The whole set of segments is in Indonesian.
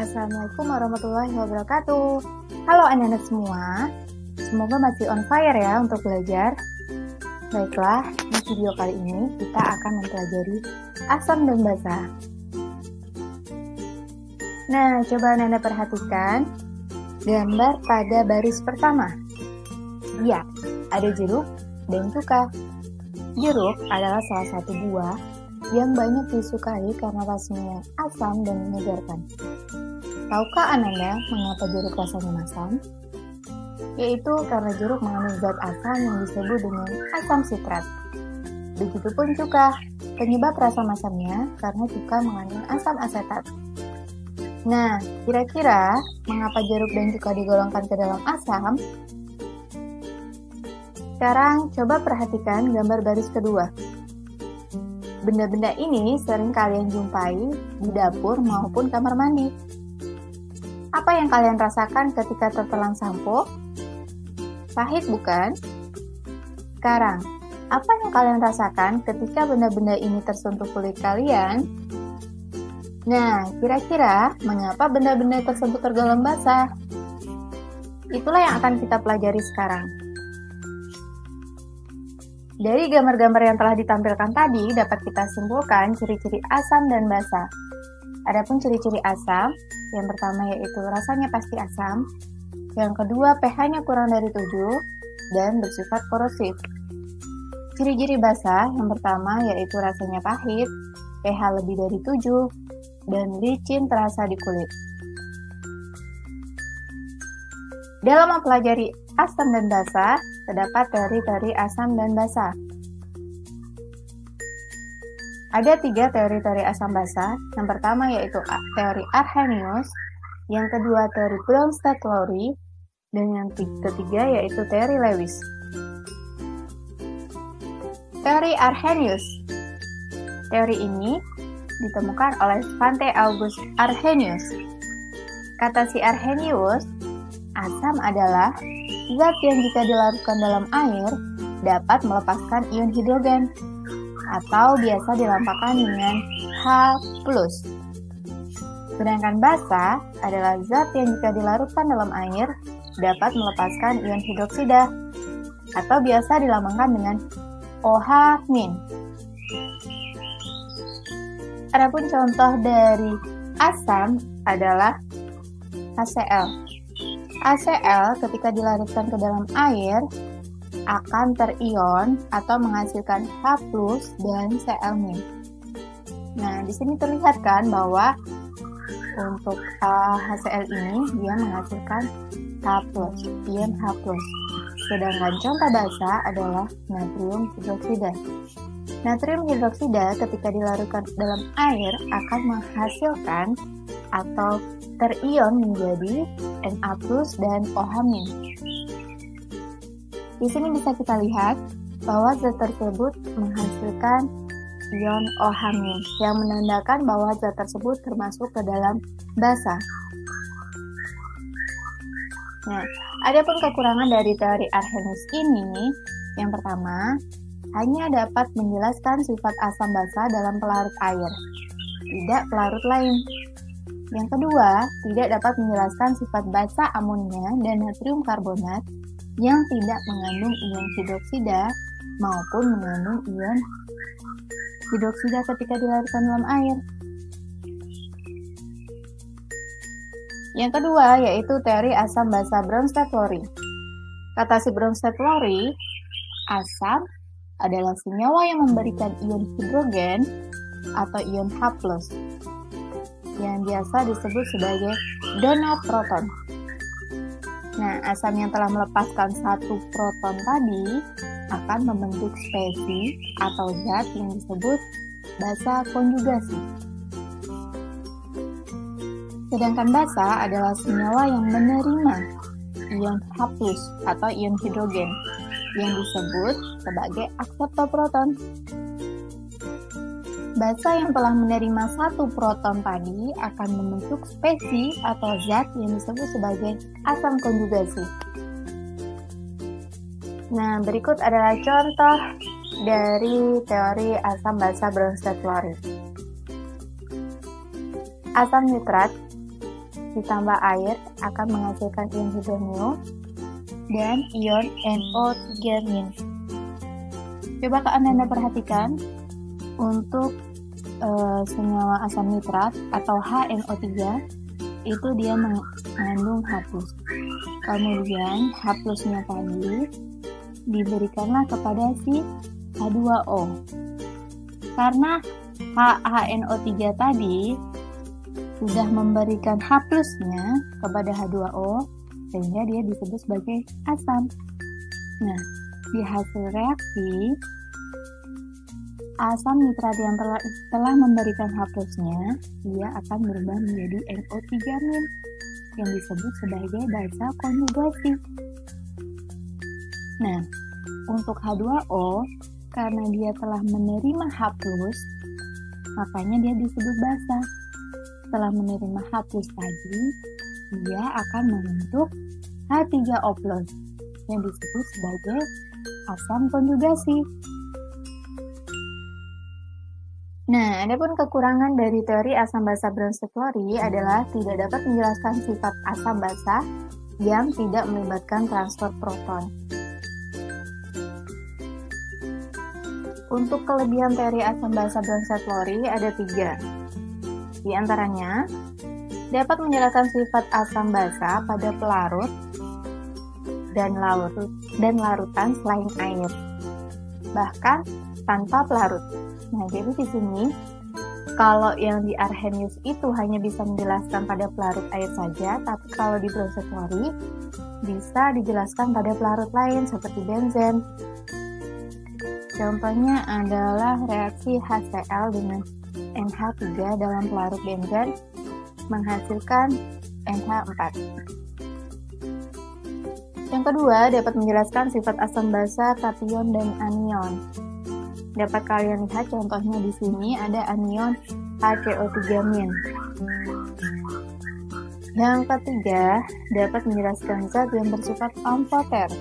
Assalamualaikum warahmatullahi wabarakatuh. Halo anak-anak semua, semoga masih on fire ya untuk belajar. Baiklah, di video kali ini kita akan mempelajari asam dan basa. Nah, coba anak-anak perhatikan gambar pada baris pertama. Ya, ada jeruk dan cuka. Jeruk adalah salah satu buah yang banyak disukai karena rasanya asam dan menyegarkan. Tahukah Ananda mengapa jeruk rasanya asam? Yaitu karena jeruk mengandung zat asam yang disebut dengan asam sitrat. Begitupun cuka, penyebab rasa asamnya karena cuka mengandung asam asetat. Nah, kira-kira mengapa jeruk dan cuka digolongkan ke dalam asam? Sekarang coba perhatikan gambar baris kedua. Benda-benda ini sering kalian jumpai di dapur maupun kamar mandi. Apa yang kalian rasakan ketika tertelan sampo? Pahit bukan? Sekarang, apa yang kalian rasakan ketika benda-benda ini tersentuh kulit kalian? Nah, kira-kira mengapa benda-benda tersebut tergolong basah? Itulah yang akan kita pelajari sekarang. Dari gambar-gambar yang telah ditampilkan tadi, dapat kita simpulkan ciri-ciri asam dan basa. Adapun ciri-ciri asam, yang pertama yaitu rasanya pasti asam, yang kedua pH-nya kurang dari 7, dan bersifat korosif. Ciri-ciri basa, yang pertama yaitu rasanya pahit, pH lebih dari 7, dan licin terasa di kulit. Dalam mempelajari asam dan basa, terdapat teori-teori asam dan basa. Ada 3 teori-teori asam basa. Yang pertama yaitu teori Arrhenius, yang kedua teori Bronsted-Lowry, dan yang ketiga yaitu teori Lewis. Teori Arrhenius. Teori ini ditemukan oleh Svante August Arrhenius. Kata si Arrhenius, asam adalah zat yang jika dilarutkan dalam air dapat melepaskan ion hidrogen atau biasa dilambangkan dengan H+. Sedangkan basa adalah zat yang jika dilarutkan dalam air dapat melepaskan ion hidroksida atau biasa dilambangkan dengan OH-. Adapun contoh dari asam adalah HCl. HCl ketika dilarutkan ke dalam air akan terion atau menghasilkan H+ dan Cl-. Nah, di sini terlihat kan bahwa untuk HCl ini dia menghasilkan H+, ion H+. Sedangkan contoh basa adalah natrium hidroksida. Natrium hidroksida ketika dilarutkan dalam air akan menghasilkan atau terion menjadi Na+ dan OH-. Di sini bisa kita lihat bahwa zat tersebut menghasilkan ion OH- yang menandakan bahwa zat tersebut termasuk ke dalam basa. Nah, adapun kekurangan dari teori Arrhenius ini, yang pertama, hanya dapat menjelaskan sifat asam basa dalam pelarut air, tidak pelarut lain. Yang kedua, tidak dapat menjelaskan sifat basa amonia dan natrium karbonat yang tidak mengandung ion hidroksida maupun mengandung ion hidroksida ketika dilarutkan dalam air. Yang kedua, yaitu teori asam basa Bronsted-Lowry. Kata si Bronsted-Lowry, asam adalah senyawa yang memberikan ion hidrogen atau ion H+, yang biasa disebut sebagai donor proton. Nah, asam yang telah melepaskan satu proton tadi akan membentuk spesies atau zat yang disebut basa konjugasi. Sedangkan basa adalah senyawa yang menerima ion H+ atau ion hidrogen yang disebut sebagai akseptor proton. Basa yang telah menerima satu proton tadi akan membentuk spesies atau zat yang disebut sebagai asam konjugasi. Nah, berikut adalah contoh dari teori asam basa Bronsted-Lowry. Asam nitrat ditambah air akan menghasilkan ion hidronium dan ion NO3-. Coba Anda perhatikan untuk senyawa asam nitrat atau HNO3 itu dia mengandung H+. Kemudian H+-nya tadi diberikanlah kepada si H2O. Karena HNO3 tadi sudah memberikan H+-nya kepada H2O, sehingga dia disebut sebagai asam. Nah, di hasil reaksi, asam nitrat yang telah memberikan H+-nya, dia akan berubah menjadi NO3- yang disebut sebagai basa konjugasi. Nah, untuk H2O, karena dia telah menerima H+, makanya dia disebut basa. Setelah menerima H+ tadi, dia akan membentuk H3O+, yang disebut sebagai asam konjugasi. Nah, adapun kekurangan dari teori asam basa Bronsted-Lowry adalah tidak dapat menjelaskan sifat asam basa yang tidak melibatkan transfer proton. Untuk kelebihan teori asam basa Bronsted-Lowry ada 3. Di antaranya, dapat menjelaskan sifat asam basa pada pelarut dan larutan selain air, bahkan tanpa pelarut. Nah, jadi di sini kalau yang di Arrhenius itu hanya bisa menjelaskan pada pelarut air saja, tapi kalau di Bronsted-Lowry bisa dijelaskan pada pelarut lain seperti benzen. Contohnya adalah reaksi HCl dengan NH3 dalam pelarut benzen menghasilkan NH4. Yang kedua, dapat menjelaskan sifat asam basa kation dan anion. Dapat kalian lihat contohnya di sini ada anion HCO3-. Yang ketiga, dapat menjelaskan zat yang bersifat amphoter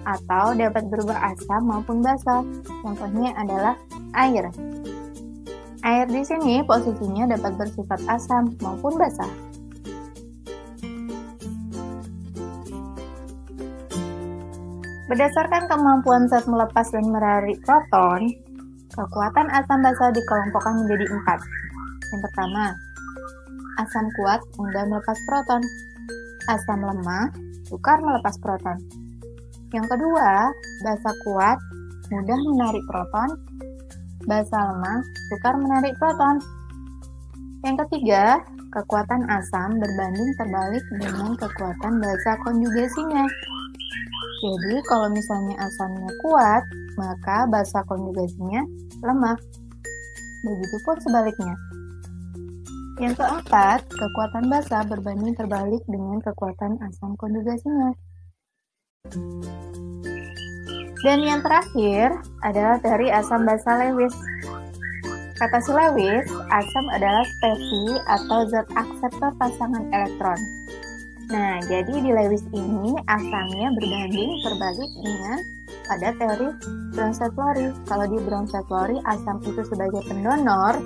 atau dapat berubah asam maupun basa. Contohnya adalah air. Air di sini posisinya dapat bersifat asam maupun basa. Berdasarkan kemampuan zat melepas dan menarik proton, kekuatan asam basa dikelompokkan menjadi 4. Yang pertama, asam kuat mudah melepas proton. Asam lemah sukar melepas proton. Yang kedua, basa kuat mudah menarik proton. Basa lemah sukar menarik proton. Yang ketiga, kekuatan asam berbanding terbalik dengan kekuatan basa konjugasinya. Jadi, kalau misalnya asamnya kuat, maka basa konjugasinya lemah. Begitupun sebaliknya. Yang keempat, kekuatan basa berbanding terbalik dengan kekuatan asam konjugasinya. Dan yang terakhir adalah teori asam basa Lewis. Kata si Lewis, asam adalah spesi atau zat akseptor pasangan elektron. Nah, jadi di Lewis ini asamnya berbanding terbalik dengan pada teori Bronsted-Lowry. Kalau di Bronsted-Lowry asam itu sebagai pendonor,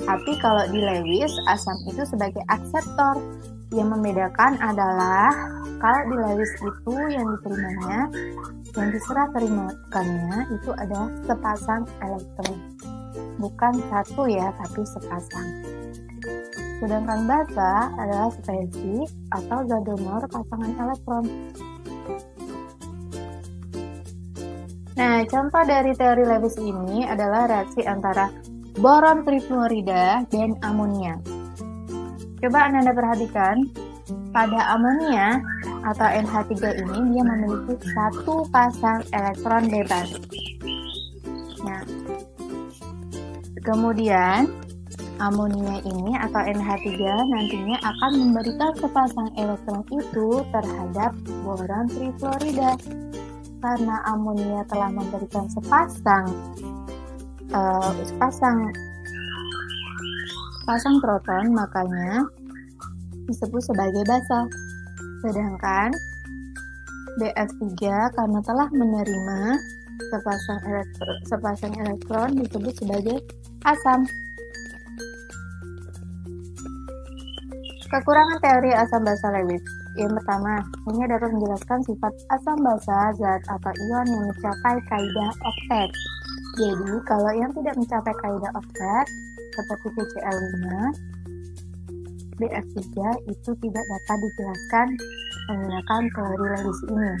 tapi kalau di Lewis asam itu sebagai akseptor. Yang membedakan adalah kalau di Lewis itu yang diterimanya, yang diserah terimakannya itu adalah sepasang elektron. Bukan satu ya, tapi sepasang. Sedangkan basa adalah spesi atau zat donor pasangan elektron. Nah, contoh dari teori Lewis ini adalah reaksi antara boron trifluorida dan amonia. Coba Anda perhatikan, pada amonia atau NH3 ini dia memiliki satu pasang elektron bebas. Nah, kemudian amonia ini atau NH3 nantinya akan memberikan sepasang elektron itu terhadap boron trifluorida. Karena amonia telah memberikan sepasang proton, makanya disebut sebagai basa. Sedangkan BF3 karena telah menerima sepasang elektron disebut sebagai asam. Kekurangan teori asam basa Lewis. Yang pertama, hanya dapat menjelaskan sifat asam basa zat atau ion yang mencapai kaidah oktet. Jadi, kalau yang tidak mencapai kaidah oktet, seperti PCl5, BF3 itu tidak dapat dijelaskan menggunakan teori Lewis ini.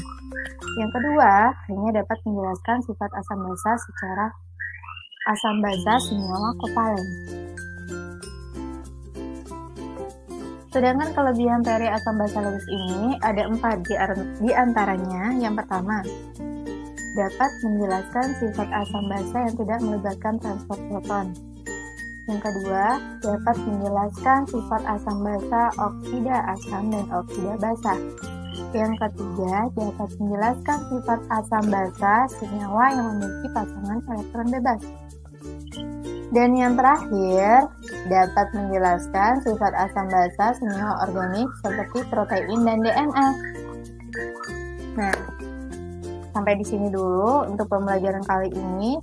Yang kedua, hanya dapat menjelaskan sifat asam basa secara asam basa senyawa kovalen. Sedangkan kelebihan teori asam basa Lewis ini ada 4 di antaranya. Yang pertama, dapat menjelaskan sifat asam basa yang tidak melibatkan transport proton. Yang kedua, dapat menjelaskan sifat asam basa oksida asam dan oksida basa. Yang ketiga, dapat menjelaskan sifat asam basa senyawa yang memiliki pasangan elektron bebas. Dan yang terakhir, dapat menjelaskan sifat asam basa senyawa organik seperti protein dan DNA. Nah, sampai di sini dulu untuk pembelajaran kali ini.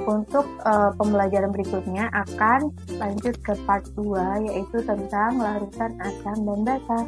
Untuk pembelajaran berikutnya akan lanjut ke part 2, yaitu tentang larutan asam dan basa.